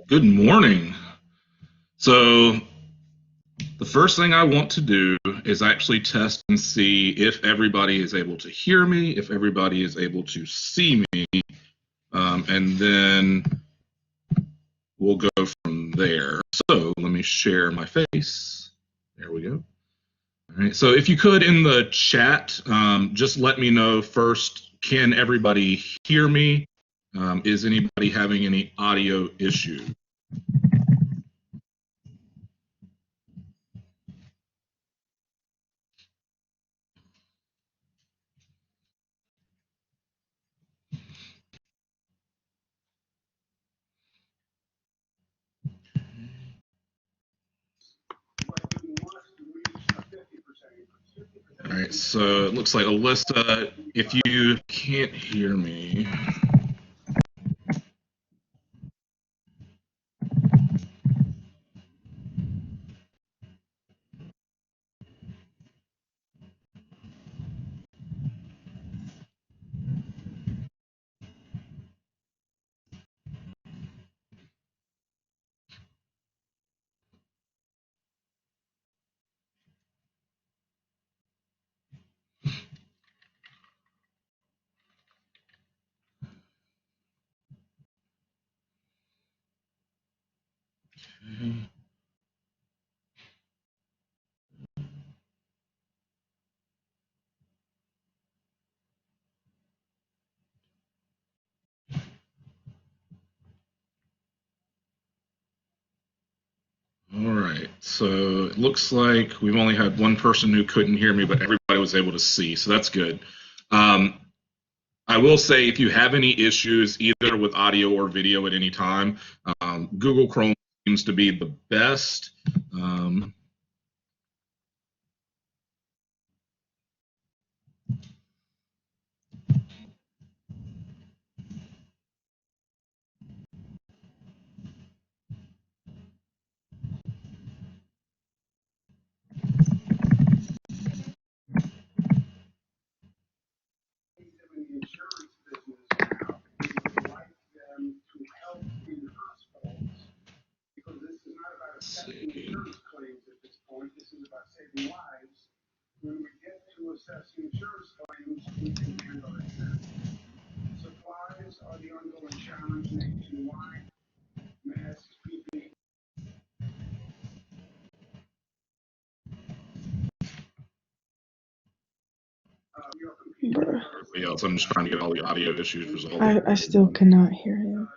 Good morning. So, the first thing I want to do is actually test and see if everybody is able to hear me, if everybody is able to see me, and then we'll go from there. So, let me share my face. There we go. All right. So, if you could in the chat, just let me know first, can everybody hear me? Is anybody having any audio issue? All right, so it looks like Alyssa, if you can't hear me. All right, so it looks like we've only had one person who couldn't hear me, but everybody was able to see, so that's good. Um, I will say if you have any issues either with audio or video at any time, Google Chrome seems to be the best. Um, let's see. Everybody else, I'm just trying to get all the audio issues resolved. I still cannot hear you.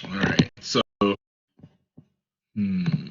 All right, so, hmm.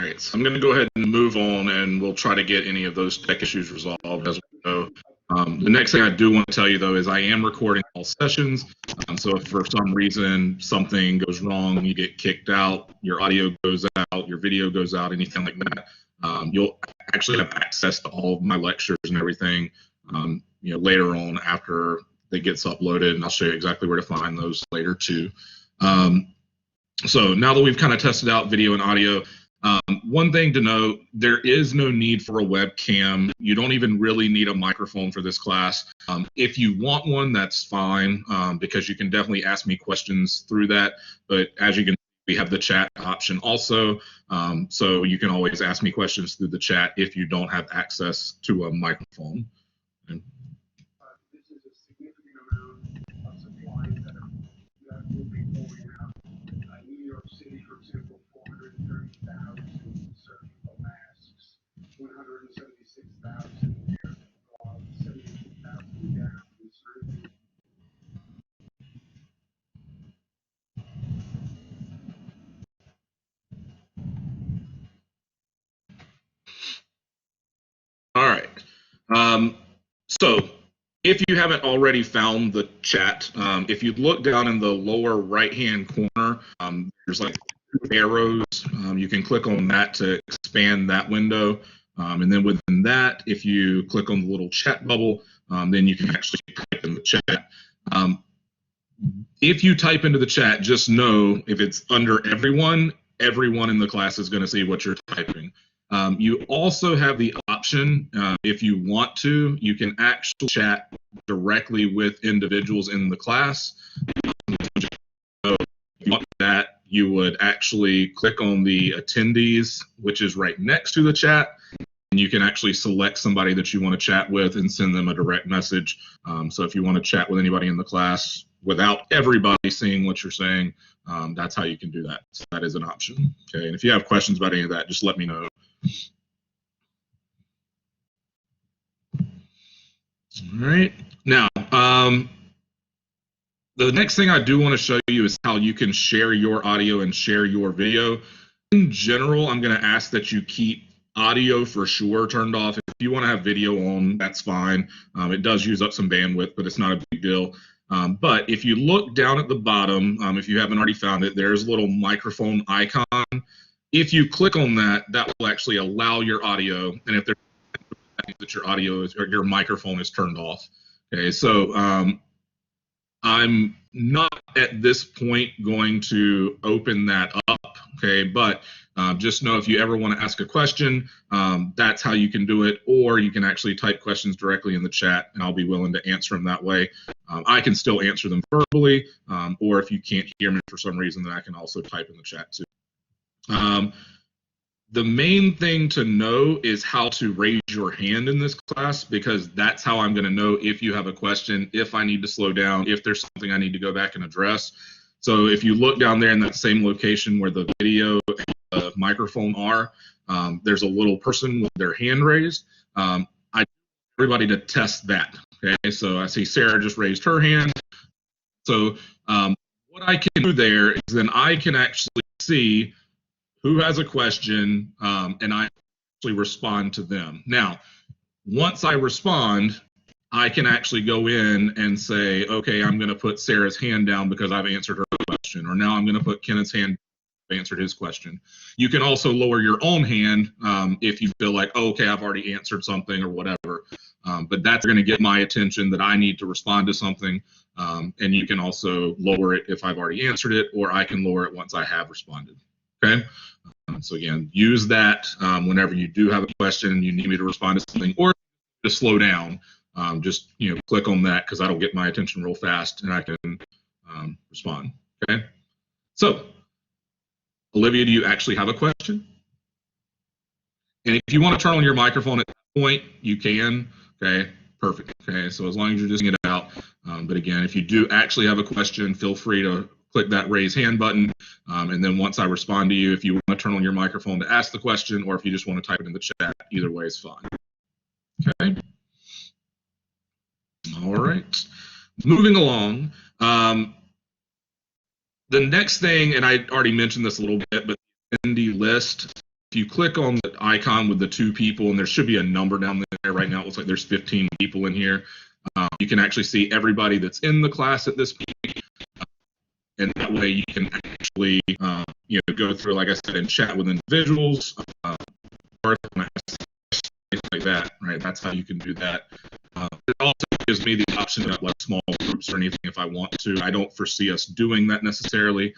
All right, so I'm going to go ahead and move on, and we'll try to get any of those tech issues resolved as we go. The next thing I do want to tell you, though, is I am recording all sessions. So if for some reason something goes wrong, you get kicked out, your audio goes out, your video goes out, anything like that, you'll actually have access to all of my lectures and everything, later on after it gets uploaded, and I'll show you exactly where to find those later too. So now that we've kind of tested out video and audio, one thing to note, there is no need for a webcam. You don't even really need a microphone for this class. If you want one, that's fine, because you can definitely ask me questions through that. But as you can see, we have the chat option also. So you can always ask me questions through the chat if you don't have access to a microphone. Okay. This is a significant amount of supplies that will be going out. New York City, for example, 430,000 surgical masks, 176,000 air gloves, 72,000 gowns. All right. So if you haven't already found the chat, if you look down in the lower right-hand corner, there's like two arrows. You can click on that to expand that window. And then within that, if you click on the little chat bubble, then you can actually type in the chat. If you type into the chat, just know if it's under everyone in the class is going to see what you're typing. You also have the option, if you want to, you can actually chat directly with individuals in the class. So if you want that, you would actually click on the attendees, which is right next to the chat, and you can actually select somebody that you want to chat with and send them a direct message. So if you want to chat with anybody in the class without everybody seeing what you're saying, that's how you can do that. So that is an option. Okay, and if you have questions about any of that, just let me know. All right. Now, the next thing I do want to show you is how you can share your audio and share your video. In general, I'm going to ask that you keep audio for sure turned off. If you want to have video on, that's fine. It does use up some bandwidth, but it's not a big deal. But if you look down at the bottom, if you haven't already found it, there's a little microphone icon. If you click on that, that will actually allow your audio, and if there's that your audio is, or your microphone is turned off. Okay, so I'm not at this point going to open that up, okay, but just know if you ever want to ask a question, that's how you can do it, or you can actually type questions directly in the chat, and I'll be willing to answer them that way. I can still answer them verbally, or if you can't hear me for some reason, then I can also type in the chat too. The main thing to know is how to raise your hand in this class, because that's how I'm going to know if you have a question, if I need to slow down, if there's something I need to go back and address. So if you look down there in that same location where the video and the microphone are, there's a little person with their hand raised. I want everybody to test that. Okay, so I see Sarah just raised her hand. So what I can do there is then I can actually see who has a question, and I actually respond to them. Now, once I respond, I can actually go in and say, okay, I'm going to put Sarah's hand down because I've answered her question, or now I'm going to put Kenneth's hand down, answered his question. You can also lower your own hand if you feel like, oh, okay, I've already answered something or whatever. But that's going to get my attention that I need to respond to something. And you can also lower it if I've already answered it, or I can lower it once I have responded. Okay. So again, use that whenever you do have a question and you need me to respond to something, or to slow down. Just click on that, because that'll get my attention real fast and I can respond. Okay. So, Olivia, do you actually have a question? And if you want to turn on your microphone at that point, you can. Okay. Perfect. Okay. So as long as you're just getting it out. But again, if you do actually have a question, feel free to click that raise hand button, and then once I respond to you, if you want to turn on your microphone to ask the question, or if you just want to type it in the chat, either way is fine. Okay. All right. Moving along. The next thing, and I already mentioned this a little bit, but the attendee list. if you click on the icon with the 2 people, and there should be a number down there right now, it looks like there's 15 people in here. You can actually see everybody that's in the class at this point, and that way you can actually go through, like I said, and chat with individuals, or things like that. Right, that's how you can do that. It also gives me the option of like small groups or anything if I want to. I don't foresee us doing that necessarily,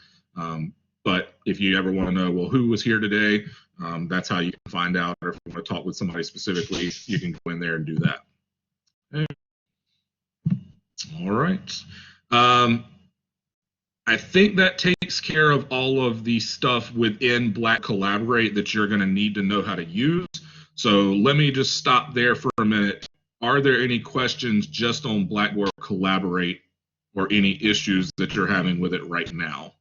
but if you ever want to know, well, who was here today, that's how you can find out. Or if you want to talk with somebody specifically, you can go in there and do that. Okay. All right. I think that takes care of all of the stuff within Black Collaborate that you're going to need to know how to use. So let me just stop there for a minute. Are there any questions just on Blackboard Collaborate or any issues that you're having with it right now?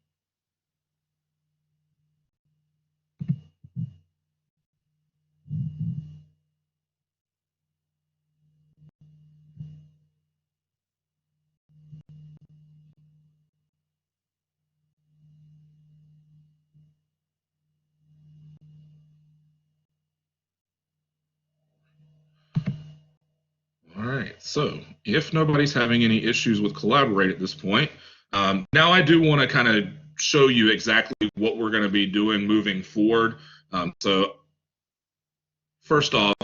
All right, so if nobody's having any issues with Collaborate at this point, now I do want to kind of show you exactly what we're going to be doing moving forward. So first off,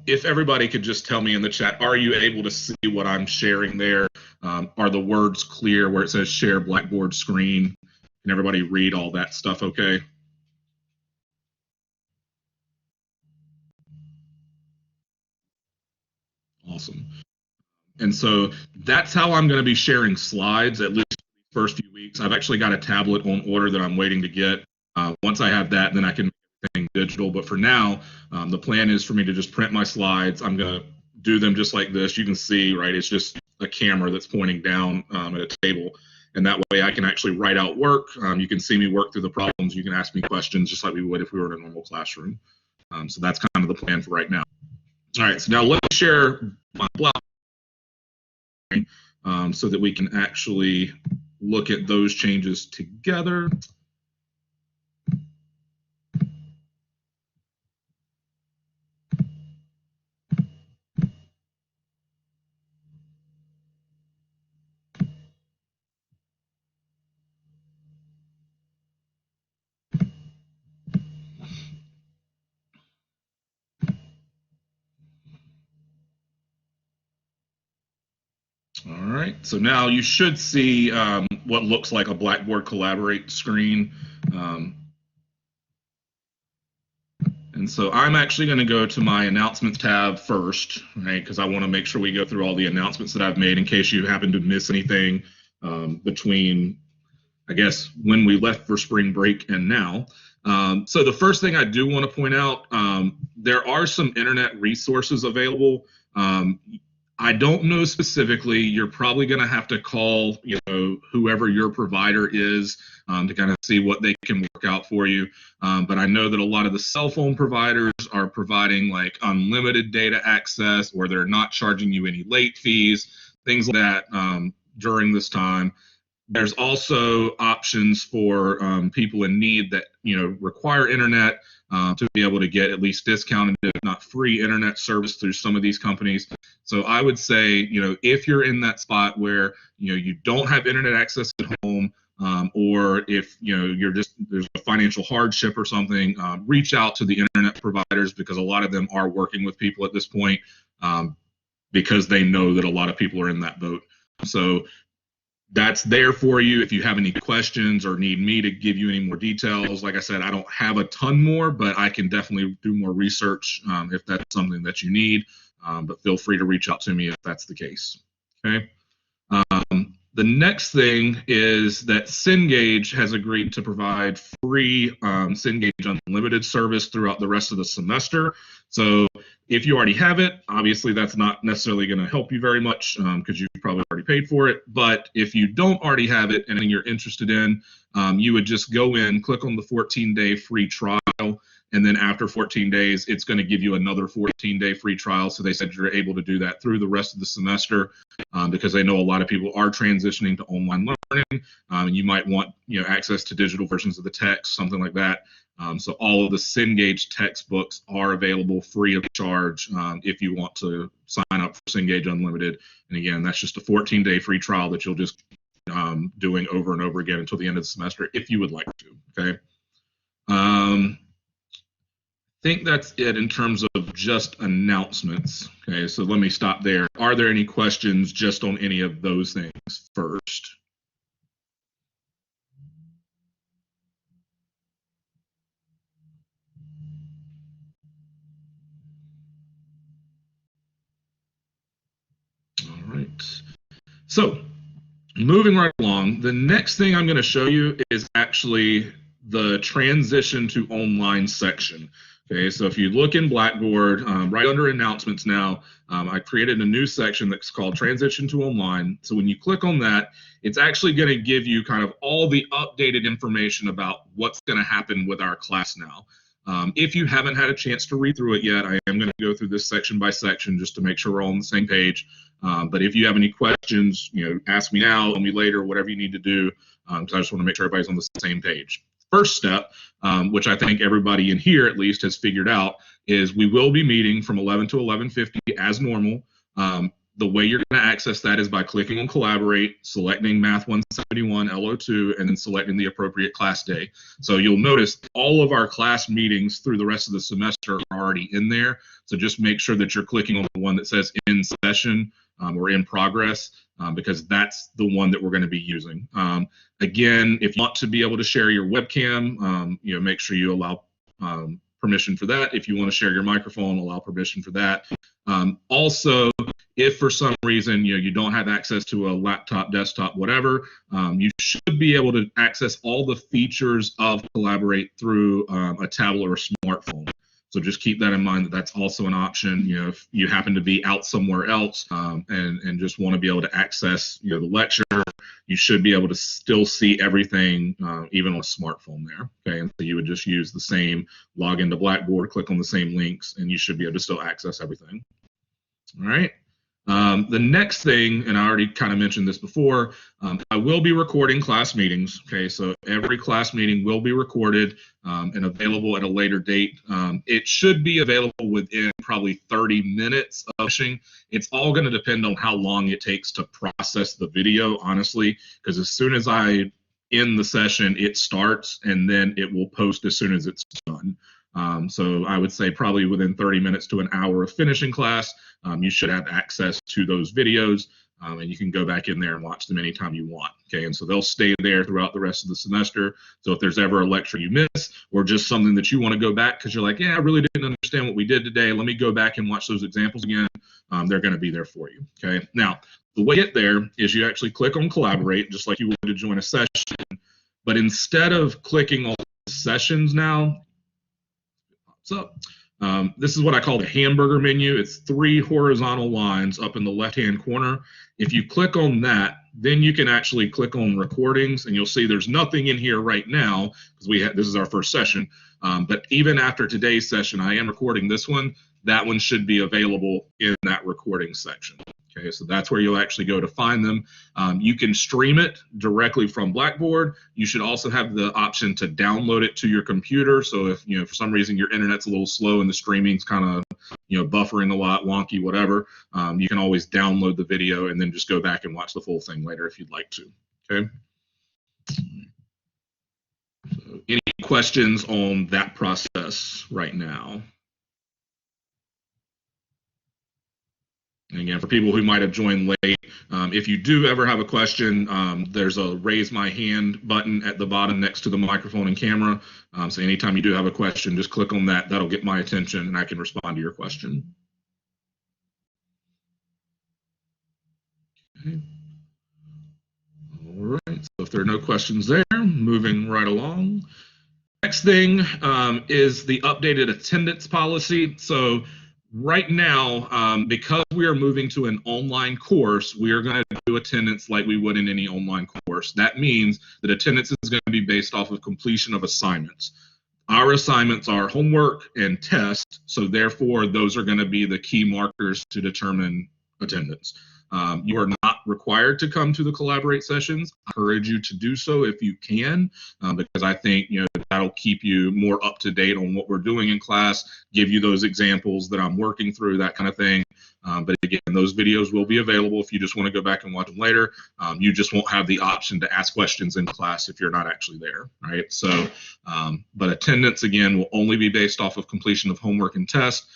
if everybody could just tell me in the chat, are you able to see what I'm sharing there? Are the words clear where it says share Blackboard screen? Can everybody read all that stuff okay? Awesome. And so that's how I'm going to be sharing slides, at least the first few weeks. I've actually got a tablet on order that I'm waiting to get. Once I have that, then I can make everything digital. But for now, the plan is for me to just print my slides. I'm going to do them just like this. You can see, right, it's just a camera that's pointing down at a table. And that way I can actually write out work. You can see me work through the problems. You can ask me questions just like we would if we were in a normal classroom. So that's kind of the plan for right now. All right, so now let me share my block so that we can actually look at those changes together. All right, so now you should see what looks like a Blackboard Collaborate screen. And so I'm actually going to go to my announcements tab first, right? Because I want to make sure we go through all the announcements that I've made in case you happen to miss anything between, I guess, when we left for spring break and now. So the first thing I do want to point out, there are some internet resources available. I don't know specifically. You're probably going to have to call, whoever your provider is to kind of see what they can work out for you. But I know that a lot of the cell phone providers are providing like unlimited data access, or they're not charging you any late fees, things like that during this time. There's also options for people in need that require internet to be able to get at least discounted, if not free, internet service through some of these companies. So I would say, if you're in that spot where you don't have internet access at home, or if there's a financial hardship or something, reach out to the internet providers, because a lot of them are working with people at this point because they know that a lot of people are in that boat. So that's there for you if you have any questions or need me to give you any more details. Like I said, I don't have a ton more, but I can definitely do more research if that's something that you need. But feel free to reach out to me if that's the case. Okay. The next thing is that Cengage has agreed to provide free Cengage Unlimited service throughout the rest of the semester. So if you already have it, obviously that's not necessarily going to help you very much because you've probably already paid for it. But if you don't already have it and you're interested in, you would just go in, click on the 14-day free trial, and then after 14 days, it's going to give you another 14-day free trial. So they said you're able to do that through the rest of the semester because they know a lot of people are transitioning to online learning. You might want access to digital versions of the text, something like that. So all of the Cengage textbooks are available free of charge if you want to sign up for Cengage Unlimited. And again, that's just a 14-day free trial that you'll just doing over and over again until the end of the semester if you would like to. Okay. I think that's it in terms of just announcements. Okay, so let me stop there. Are there any questions just on any of those things first? All right. So moving right along, the next thing I'm going to show you is actually the transition to online section. Okay, so if you look in Blackboard, right under announcements now, I created a new section that's called Transition to Online. So when you click on that, it's actually going to give you kind of all the updated information about what's going to happen with our class now. If you haven't had a chance to read through it yet, I am going to go through this section by section just to make sure we're all on the same page. But if you have any questions, ask me now, tell me later, whatever you need to do, because I just want to make sure everybody's on the same page. First step, which I think everybody in here at least has figured out, is we will be meeting from 11 to 11:50 as normal. The way you're going to access that is by clicking on Collaborate, selecting Math 171 LO2, and then selecting the appropriate class day. So you'll notice all of our class meetings through the rest of the semester are already in there. So just make sure that you're clicking on the one that says in session or in progress, because that's the one that we're going to be using. Again, if you want to be able to share your webcam, make sure you allow permission for that. If you want to share your microphone, allow permission for that. Also, if for some reason you don't have access to a laptop, desktop, whatever, you should be able to access all the features of Collaborate through a tablet or a smartphone. So just keep that in mind, that that's also an option. If you happen to be out somewhere else and just want to be able to access the lecture, you should be able to still see everything, even on a smartphone there. Okay, and so you would just use the same log into Blackboard, click on the same links, and you should be able to still access everything. All right. The next thing, and I already kind of mentioned this before, I will be recording class meetings. Okay, so every class meeting will be recorded and available at a later date. It should be available within probably 30 minutes of publishing. It's all going to depend on how long it takes to process the video, honestly, because as soon as I end the session, it starts, and then it will post as soon as it's done. So I would say probably within 30 minutes to an hour of finishing class, you should have access to those videos, and you can go back in there and watch them anytime you want. Okay, and so they'll stay there throughout the rest of the semester. So if there's ever a lecture you miss or just something that you want to go back because you're like, yeah, I really didn't understand what we did today, let me go back and watch those examples again, they're going to be there for you. Okay, now the way to get there is you actually click on Collaborate, just like you would to join a session, but instead of clicking on sessions now, so this is what I call the hamburger menu. It's 3 horizontal lines up in the left-hand corner. If you click on that, then you can actually click on recordings, and you'll see there's nothing in here right now because this is our first session. But even after today's session, I am recording this one. That one should be available in that recording section. Okay, so that's where you'll actually go to find them. You can stream it directly from Blackboard. You should also have the option to download it to your computer. So if for some reason your internet's a little slow and the streaming's kind of buffering a lot, wonky, whatever, you can always download the video and then just go back and watch the full thing later if you'd like to. Okay. So any questions on that process right now? And again, for people who might have joined late, if you do ever have a question, there's a raise my hand button at the bottom next to the microphone and camera. So anytime you do have a question, just click on that. That'll get my attention and I can respond to your question. Okay. All right, so if there are no questions there, moving right along. Next thing is the updated attendance policy. So right now, because we are moving to an online course, we are going to do attendance like we would in any online course. That means that attendance is going to be based off of completion of assignments. Our assignments are homework and tests, so therefore those are going to be the key markers to determine attendance. You are not required to come to the Collaborate sessions. I encourage you to do so if you can, because I think that'll keep you more up to date on what we're doing in class, give you those examples that I'm working through, that kind of thing. But again, those videos will be available if you just want to go back and watch them later. You just won't have the option to ask questions in class if you're not actually there, right? So, but attendance, again, will only be based off of completion of homework and tests.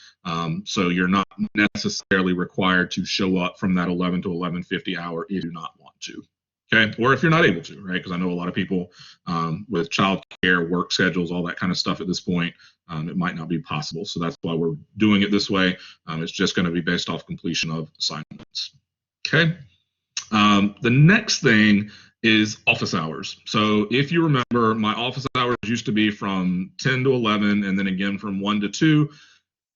So you're not necessarily required to show up from that 11 to 11:50 hour if you do not want to, okay? Or if you're not able to, right? Because I know a lot of people with childcare, work schedules, all that kind of stuff at this point, it might not be possible. So that's why we're doing it this way. It's just going to be based off completion of assignments, okay? The next thing is office hours. So if you remember, my office hours used to be from 10 to 11 and then again from 1 to 2.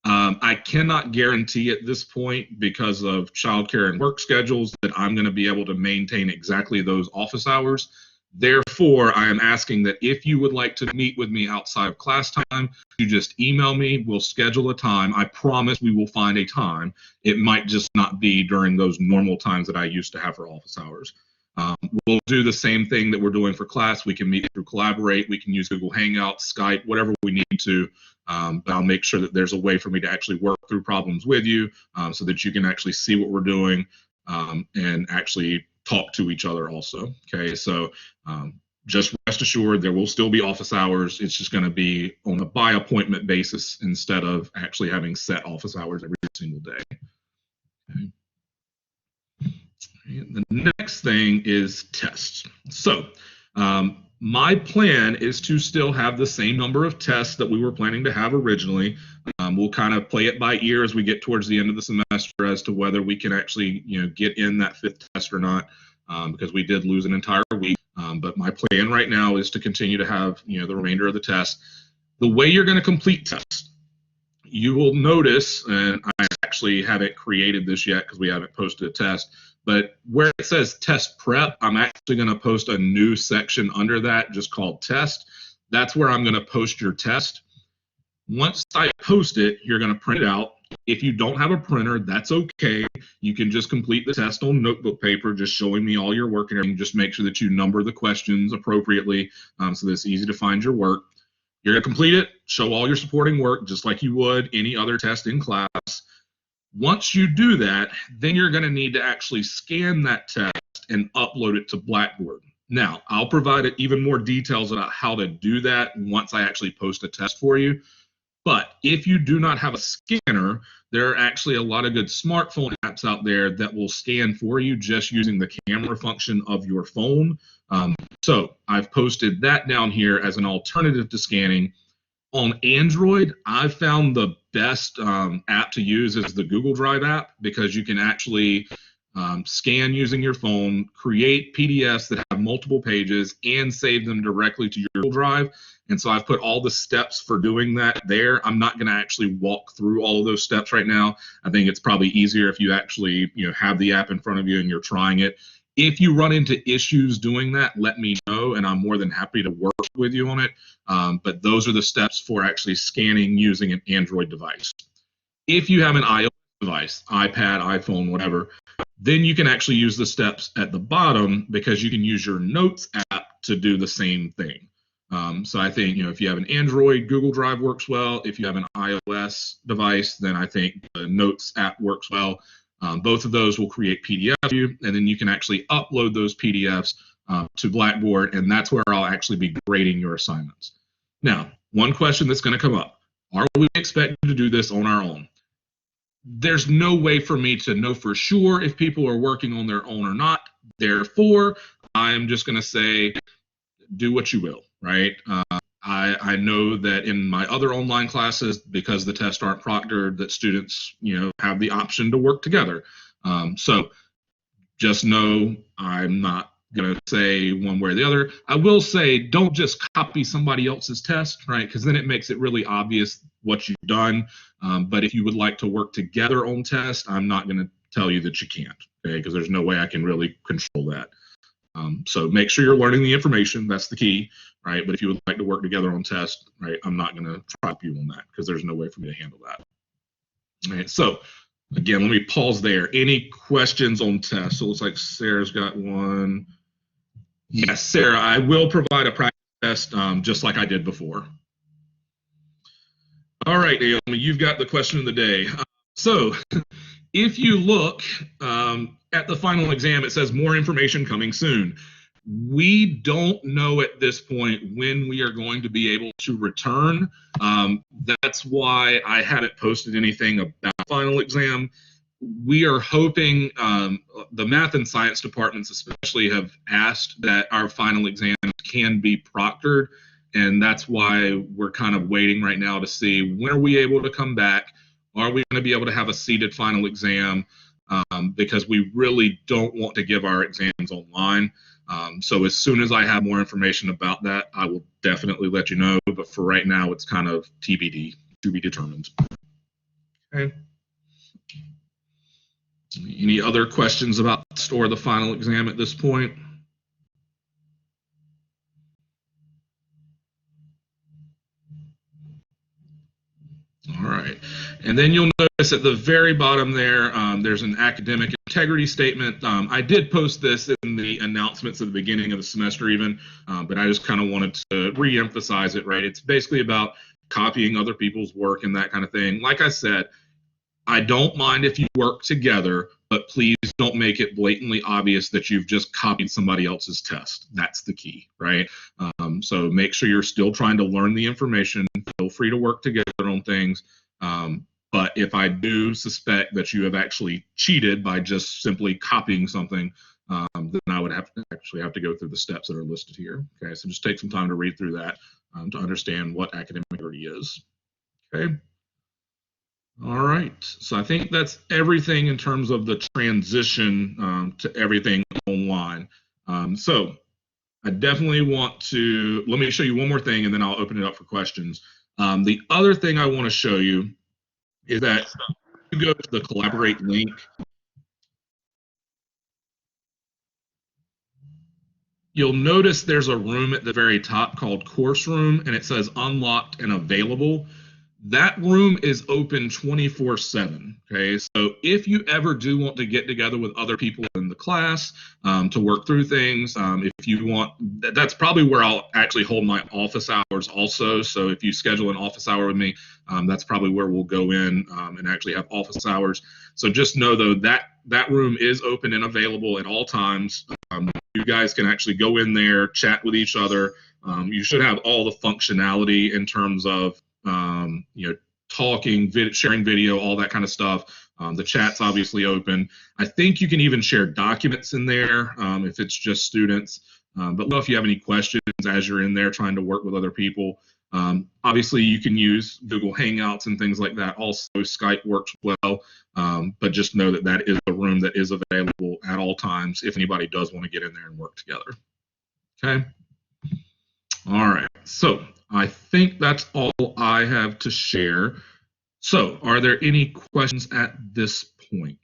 I cannot guarantee at this point, because of childcare and work schedules, that I'm going to be able to maintain exactly those office hours. Therefore, I am asking that if you would like to meet with me outside of class time, you just email me. We'll schedule a time. I promise we will find a time. It might just not be during those normal times that I used to have for office hours. We'll do the same thing that we're doing for class. We can meet through Collaborate. We can use Google Hangouts, Skype, whatever we need to. But I'll make sure that there's a way for me to actually work through problems with you so that you can actually see what we're doing and actually talk to each other also. Okay, so just rest assured there will still be office hours. It's just going to be on a by appointment basis instead of actually having set office hours every single day. Okay. The next thing is tests. So my plan is to still have the same number of tests that we were planning to have originally. We'll kind of play it by ear as we get towards the end of the semester as to whether we can actually get in that 5th test or not, because we did lose an entire week. But my plan right now is to continue to have the remainder of the tests. The way you're going to complete tests, you will notice, and I actually haven't created this yet because we haven't posted a test, but where it says test prep, I'm actually going to post a new section under that just called test. That's where I'm going to post your test. Once I post it, you're going to print it out. If you don't have a printer, that's okay. You can just complete the test on notebook paper, just showing me all your work and everything. Just make sure that you number the questions appropriately so that it's easy to find your work. You're going to complete it, show all your supporting work, just like you would any other test in class. Once you do that, then you're going to need to actually scan that test and upload it to Blackboard. Now, I'll provide even more details about how to do that once I actually post a test for you. But if you do not have a scanner, there are actually a lot of good smartphone apps out there that will scan for you just using the camera function of your phone. So I've posted that down here as an alternative to scanning. On Android, I've found the best app to use is the Google Drive app, because you can actually scan using your phone, create PDFs that have multiple pages, and save them directly to your Google Drive. And so I've put all the steps for doing that there. I'm not going to actually walk through all of those steps right now. I think it's probably easier if you actually have the app in front of you and you're trying it. If you run into issues doing that, let me know, and I'm more than happy to work with you on it. But those are the steps for actually scanning using an Android device. If you have an iOS device, iPad, iPhone, whatever, then you can actually use the steps at the bottom, because you can use your Notes app to do the same thing. So I think, if you have an Android, Google Drive works well. If you have an iOS device, then I think the Notes app works well. Both of those will create PDF for you, and then you can actually upload those PDFs to Blackboard, and that's where I'll actually be grading your assignments. Now, one question that's going to come up: are we expected to do this on our own? There's no way for me to know for sure if people are working on their own or not. Therefore, I'm just going to say, do what you will, right? I know that in my other online classes, because the tests aren't proctored, that students, have the option to work together. So just know I'm not going to say one way or the other. I will say, don't just copy somebody else's test, right? Because then it makes it really obvious what you've done. But if you would like to work together on tests, I'm not going to tell you that you can't, okay? Because there's no way I can really control that. So make sure you're learning the information. That's the key, right? But if you would like to work together on tests, right, I'm not going to trap you on that, because there's no way for me to handle that. All right, so Again, let me pause there. Any questions on tests? So it looks like Sarah's got one. Yes, Sarah, I will provide a practice test just like I did before. All right, Naomi, you've got the question of the day. So if you look at the final exam, it says more information coming soon. We don't know at this point when we are going to be able to return. That's why I haven't posted anything about final exam. We are hoping the math and science departments especially have asked that our final exams can be proctored, and that's why we're kind of waiting right now to see when are we able to come back. Are we going to be able to have a seated final exam? Because we really don't want to give our exams online. So as soon as I have more information about that, I will definitely let you know. But for right now, it's kind of TBD, to be determined. Okay. Any other questions about the test or the final exam at this point? All right. And then you'll notice at the very bottom there, there's an academic integrity statement. I did post this in the announcements at the beginning of the semester even, but I just kind of wanted to re-emphasize it, right? It's basically about copying other people's work and that kind of thing. Like I said, I don't mind if you work together, but please don't make it blatantly obvious that you've just copied somebody else's test. That's the key, right? So make sure you're still trying to learn the information. Feel free to work together on things. But if I do suspect that you have actually cheated by just simply copying something, then I would have to go through the steps that are listed here. Okay, so just take some time to read through that to understand what academic integrity is. Okay. All right, so I think that's everything in terms of the transition to everything online. So I definitely want to, let me show you one more thing and then I'll open it up for questions. The other thing I want to show you is that you go to the Collaborate link. You'll notice there's a room at the very top called Course Room and it says Unlocked and Available. That room is open 24/7. Okay, so if you ever do want to get together with other people in the class to work through things, if you want, that's probably where I'll actually hold my office hours also. So if you schedule an office hour with me, that's probably where we'll go in and actually have office hours. So just know though that room is open and available at all times. You guys can actually go in there, chat with each other. You should have all the functionality in terms of talking, sharing video, all that kind of stuff. The chat's obviously open. I think you can even share documents in there if it's just students. But let me know if you have any questions as you're in there trying to work with other people. Obviously, you can use Google Hangouts and things like that. Also, Skype works well. But just know that that is a room that is available at all times if anybody does want to get in there and work together. Okay. All right. So I think that's all I have to share. So are there any questions at this point?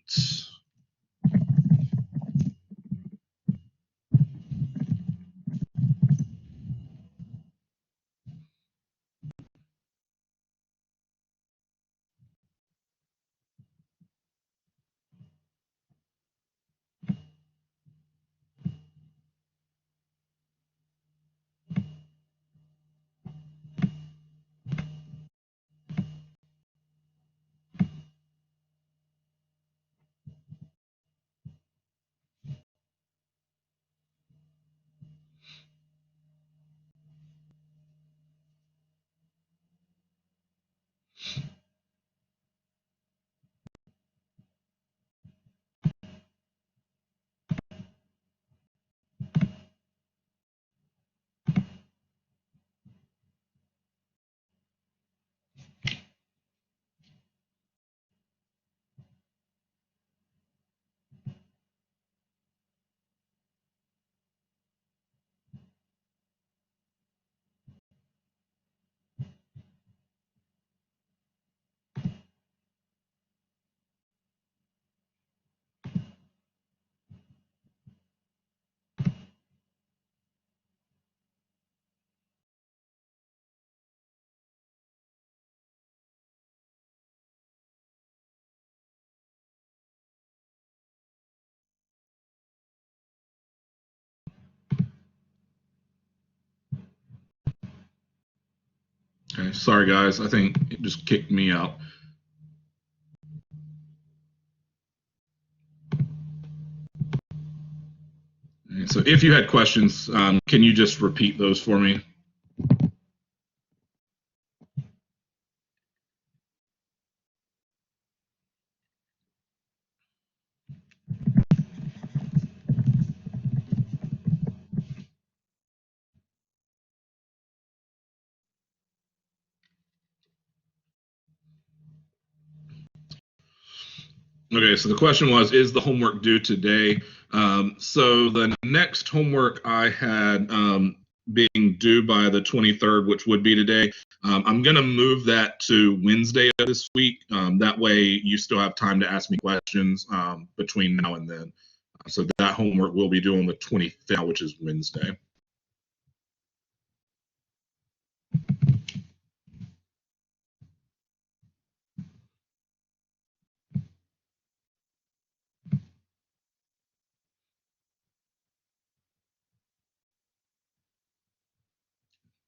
Okay, sorry guys, I think it just kicked me out. And so if you had questions, can you just repeat those for me? Okay, so the question was, is the homework due today? So the next homework I had being due by the 23rd, which would be today, I'm going to move that to Wednesday of this week. That way you still have time to ask me questions between now and then. So that homework will be due on the 25th, which is Wednesday.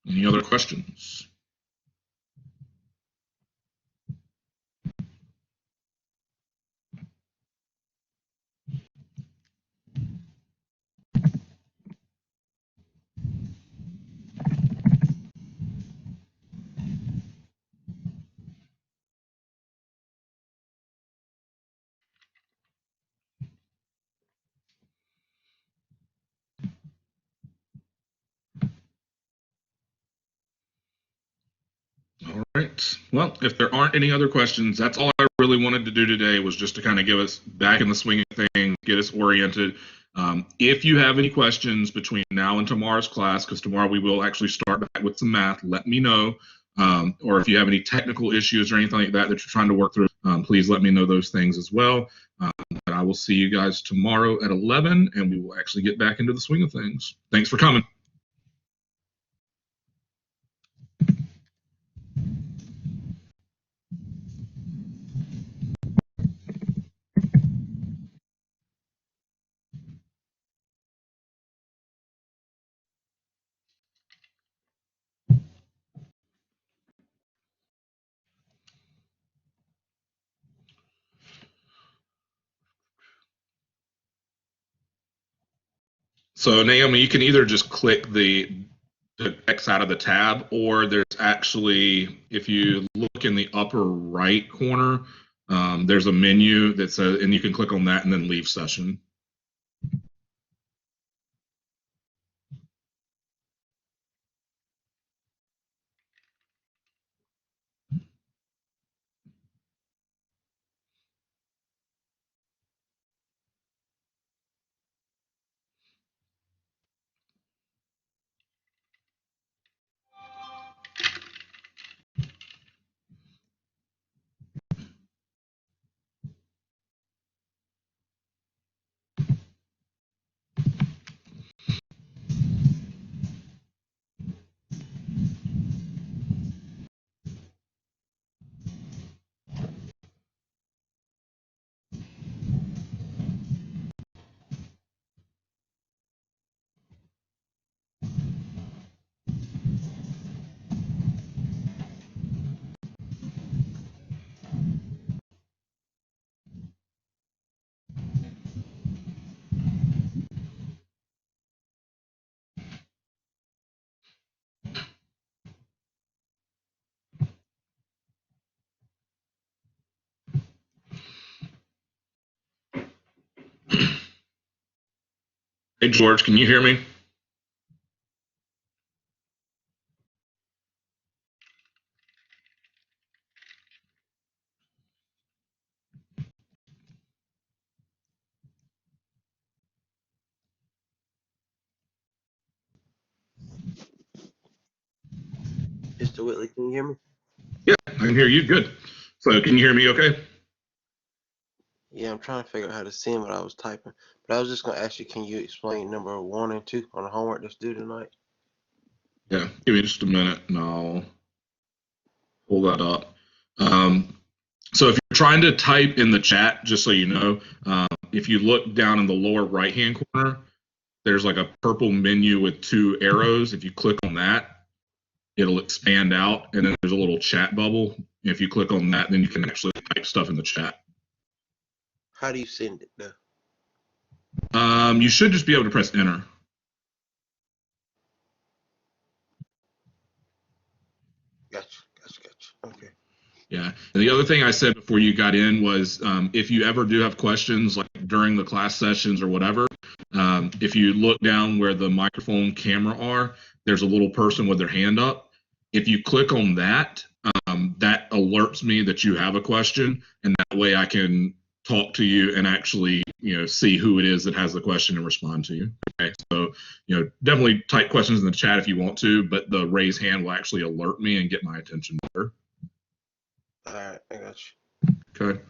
Any other questions? All right. Well, if there aren't any other questions, that's all I really wanted to do today was just to kind of give us back in the swing of things, get us oriented. If you have any questions between now and tomorrow's class, because tomorrow we will actually start back with some math, let me know. Or if you have any technical issues or anything like that that you're trying to work through, please let me know those things as well. But I will see you guys tomorrow at 11, and we will actually get back into the swing of things. Thanks for coming. So Naomi, you can either just click the X out of the tab, or there's actually, if you look in the upper right corner, there's a menu that says, and you can click on that and then leave session. Hey, George, can you hear me? Mr. Whitley, can you hear me? Yeah, I can hear you. Good. So can you hear me okay? Yeah, I'm trying to figure out how to send what I was typing. But I was just going to ask you, can you explain number 1 and 2 on the homework that's due tonight? Yeah, give me just a minute and I'll pull that up. So if you're trying to type in the chat, just so you know, if you look down in the lower right-hand corner, there's like a purple menu with 2 arrows. If you click on that, it'll expand out, and then there's a little chat bubble. If you click on that, then you can actually type stuff in the chat. How do you send it though? You should just be able to press enter. Gotcha. Okay. Yeah. And the other thing I said before you got in was if you ever do have questions, like during the class sessions or whatever, if you look down where the microphone camera are, there's a little person with their hand up. If you click on that, that alerts me that you have a question, and that way I can talk to you and actually, see who it is that has the question and respond to you. Okay. So, definitely type questions in the chat if you want to, but the raise hand will actually alert me and get my attention better. All right, I got you. Okay.